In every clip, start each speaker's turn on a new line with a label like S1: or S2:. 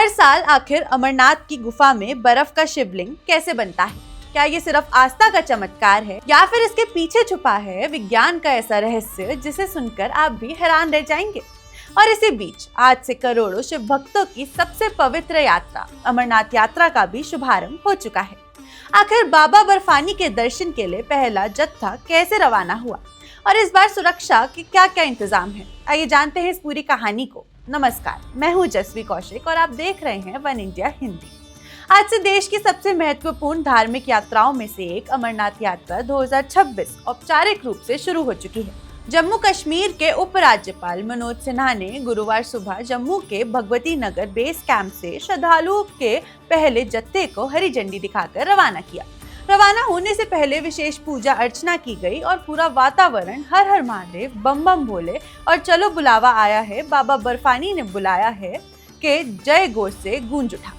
S1: हर साल आखिर अमरनाथ की गुफा में बर्फ का शिवलिंग कैसे बनता है? क्या ये सिर्फ आस्था का चमत्कार है या फिर इसके पीछे छुपा है विज्ञान का ऐसा रहस्य जिसे सुनकर आप भी हैरान रह जाएंगे। और इसी बीच आज से करोड़ों शिव भक्तों की सबसे पवित्र यात्रा अमरनाथ यात्रा का भी शुभारंभ हो चुका है। आखिर बाबा बर्फानी के दर्शन के लिए पहला जत्था कैसे रवाना हुआ और इस बार सुरक्षा के क्या क्या इंतजाम है, आइए जानते हैं इस पूरी कहानी को। नमस्कार, मैं हूँ जसवी कौशिक और आप देख रहे हैं वन इंडिया हिंदी। आज से देश की सबसे महत्वपूर्ण धार्मिक यात्राओं में से एक अमरनाथ यात्रा 2026 औपचारिक रूप से शुरू हो चुकी है। जम्मू कश्मीर के उपराज्यपाल मनोज सिन्हा ने गुरुवार सुबह जम्मू के भगवती नगर बेस कैंप से श्रद्धालुओं के पहले जत्थे को हरी झंडी दिखाकर रवाना किया। रवाना होने से पहले विशेष पूजा अर्चना की गई और पूरा वातावरण हर हर महादेव, बम बम भोले और चलो बुलावा आया है, बाबा बर्फानी ने बुलाया है के जय घोष से गूंज उठा।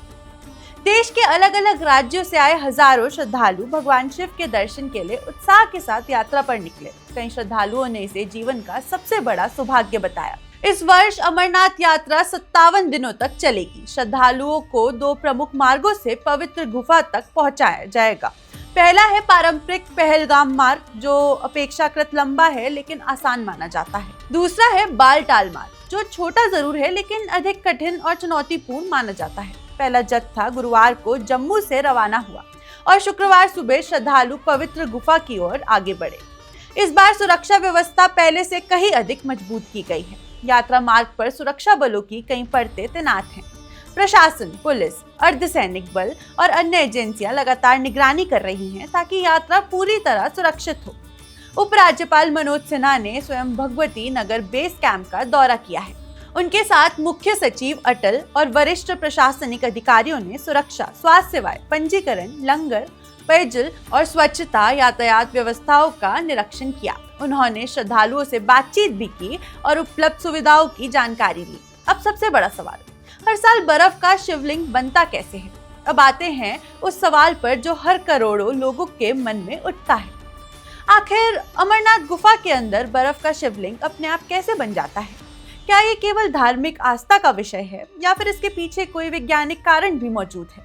S1: देश के अलग अलग राज्यों से आए हजारों श्रद्धालु भगवान शिव के दर्शन के लिए उत्साह के साथ यात्रा पर निकले। कई श्रद्धालुओं ने इसे जीवन का सबसे बड़ा सौभाग्य बताया। इस वर्ष अमरनाथ यात्रा 57 दिनों तक चलेगी। श्रद्धालुओं को 2 प्रमुख मार्गों से पवित्र गुफा तक पहुंचाया जाएगा। पहला है पारंपरिक पहलगाम मार्ग, जो अपेक्षाकृत लंबा है लेकिन आसान माना जाता है। दूसरा है बालटाल मार्ग, जो छोटा जरूर है लेकिन अधिक कठिन और चुनौतीपूर्ण माना जाता है। पहला जत्था गुरुवार को जम्मू से रवाना हुआ और शुक्रवार सुबह श्रद्धालु पवित्र गुफा की ओर आगे बढ़े। इस बार सुरक्षा व्यवस्था पहले से कहीं अधिक मजबूत की गई है। यात्रा मार्ग पर सुरक्षा बलों की कई परतें तैनात हैं। प्रशासन, पुलिस, अर्धसैनिक बल और अन्य एजेंसियां लगातार निगरानी कर रही हैं ताकि यात्रा पूरी तरह सुरक्षित हो। उपराज्यपाल मनोज सिन्हा ने स्वयं भगवती नगर बेस कैंप का दौरा किया है। उनके साथ मुख्य सचिव अटल और वरिष्ठ प्रशासनिक अधिकारियों ने सुरक्षा, स्वास्थ्य सेवाएं, पंजीकरण, लंगर, पेयजल और स्वच्छता यातायात व्यवस्थाओं का निरीक्षण किया। उन्होंने श्रद्धालुओं से बातचीत भी की और उपलब्ध सुविधाओं की जानकारी ली। अब सबसे बड़ा सवाल, हर साल बर्फ का शिवलिंग बनता कैसे है? अब आते हैं उस सवाल पर जो हर करोड़ों लोगों के मन में उठता है। आखिर अमरनाथ गुफा के अंदर बर्फ का शिवलिंग अपने आप कैसे बन जाता है? क्या ये केवल धार्मिक आस्था का विषय है या फिर इसके पीछे कोई वैज्ञानिक कारण भी मौजूद है?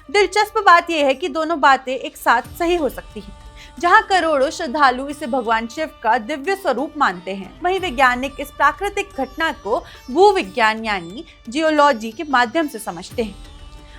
S1: दिलचस्प बात यह है कि दोनों बातें एक साथ सही हो सकती हैं। जहां करोड़ों श्रद्धालु इसे भगवान शिव का दिव्य स्वरूप मानते हैं, वहीं वैज्ञानिक इस प्राकृतिक घटना को भूविज्ञान यानी जियोलॉजी के माध्यम से समझते हैं।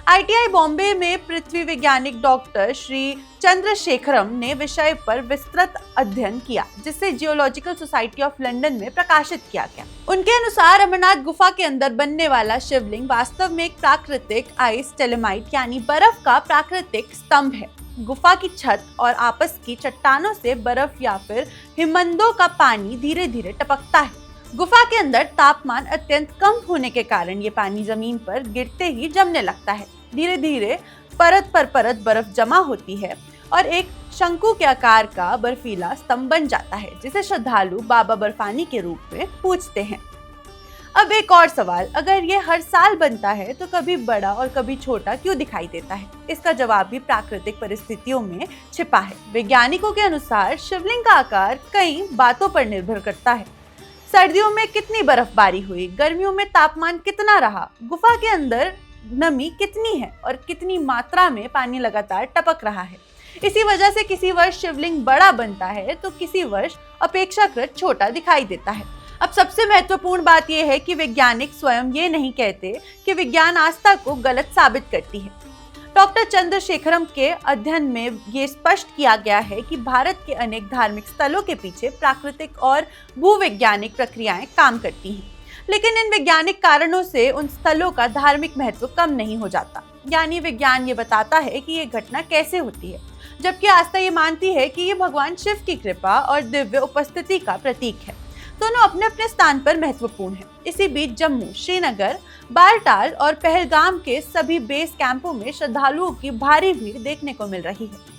S1: ITI बॉम्बे में पृथ्वी वैज्ञानिक डॉक्टर श्री चंद्रशेखरम ने विषय पर विस्तृत अध्ययन किया, जिसे जियोलॉजिकल सोसाइटी ऑफ लंदन में प्रकाशित किया गया। उनके अनुसार अमरनाथ गुफा के अंदर बनने वाला शिवलिंग वास्तव में एक प्राकृतिक आइस टेलेमाइट यानी बर्फ का प्राकृतिक स्तंभ है। गुफा की छत और आपस की चट्टानों से बर्फ या फिर हिमनदों का पानी धीरे धीरे टपकता है। गुफा के अंदर तापमान अत्यंत कम होने के कारण ये पानी जमीन पर गिरते ही जमने लगता है। धीरे धीरे परत पर परत बर्फ जमा होती है और एक शंकु के आकार का बर्फीला स्तंभ बन जाता है, जिसे श्रद्धालु बाबा बर्फानी के रूप में पूजते हैं। अब एक और सवाल, अगर ये हर साल बनता है तो कभी बड़ा और कभी छोटा क्यों दिखाई देता है? इसका जवाब भी प्राकृतिक परिस्थितियों में छिपा है। वैज्ञानिकों के अनुसार शिवलिंग का आकार कई बातों पर निर्भर करता है। सर्दियों में कितनी बर्फबारी हुई, गर्मियों में तापमान कितना रहा, गुफा के अंदर नमी कितनी है और कितनी मात्रा में पानी लगातार टपक रहा है। इसी वजह से किसी वर्ष शिवलिंग बड़ा बनता है तो किसी वर्ष अपेक्षाकृत छोटा दिखाई देता है। अब सबसे महत्वपूर्ण बात यह है कि वैज्ञानिक स्वयं ये नहीं कहते कि विज्ञान आस्था को गलत साबित करती है। डॉक्टर चंद्रशेखरम के अध्ययन में ये स्पष्ट किया गया है कि भारत के अनेक धार्मिक स्थलों के पीछे प्राकृतिक और भूवैज्ञानिक प्रक्रियाएं काम करती हैं, लेकिन इन वैज्ञानिक कारणों से उन स्थलों का धार्मिक महत्व कम नहीं हो जाता। यानी विज्ञान ये बताता है कि ये घटना कैसे होती है, जबकि आस्था ये मानती है कि ये भगवान शिव की कृपा और दिव्य उपस्थिति का प्रतीक है। दोनों अपने अपने स्थान पर महत्वपूर्ण हैं। इसी बीच जम्मू, श्रीनगर, बालटाल और पहलगाम के सभी बेस कैंपों में श्रद्धालुओं की भारी भीड़ देखने को मिल रही है।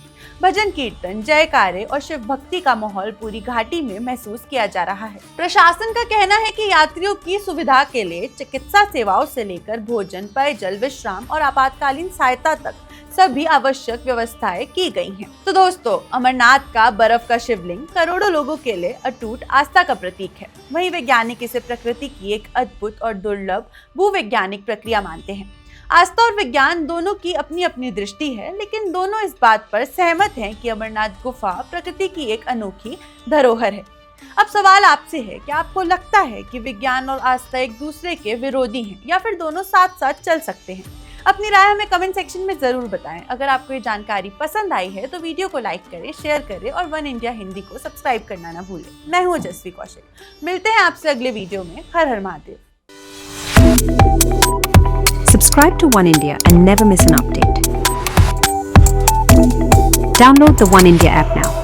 S1: भजन कीर्तन, जयकारे और शिव भक्ति का माहौल पूरी घाटी में महसूस किया जा रहा है। प्रशासन का कहना है कि यात्रियों की सुविधा के लिए चिकित्सा सेवाओं से लेकर भोजन, पेयजल, विश्राम और आपातकालीन सहायता तक सभी आवश्यक व्यवस्थाएं की गई हैं। तो दोस्तों, अमरनाथ का बर्फ का शिवलिंग करोड़ों लोगों के लिए अटूट आस्था का प्रतीक है। वहीं वैज्ञानिक इसे प्रकृति की एक अद्भुत और दुर्लभ भूवैज्ञानिक प्रक्रिया मानते हैं। आस्था और विज्ञान दोनों की अपनी अपनी दृष्टि है, लेकिन दोनों इस बात पर सहमत हैं कि अमरनाथ गुफा प्रकृति की एक अनोखी धरोहर है। अब सवाल आपसे है कि आपको लगता है कि विज्ञान और आस्था एक दूसरे के विरोधी हैं या फिर दोनों साथ साथ चल सकते हैं? अपनी राय हमें कमेंट सेक्शन में जरूर बताएं। अगर आपको ये जानकारी पसंद आई है तो वीडियो को लाइक करें, शेयर करें और वन इंडिया हिंदी को सब्सक्राइब करना ना भूलें। मैं हूँ जस्वी कौशिक, मिलते हैं आपसे अगले वीडियो में। हर हर Mahadev.
S2: Subscribe to One India and never miss an update. Download the One India app now.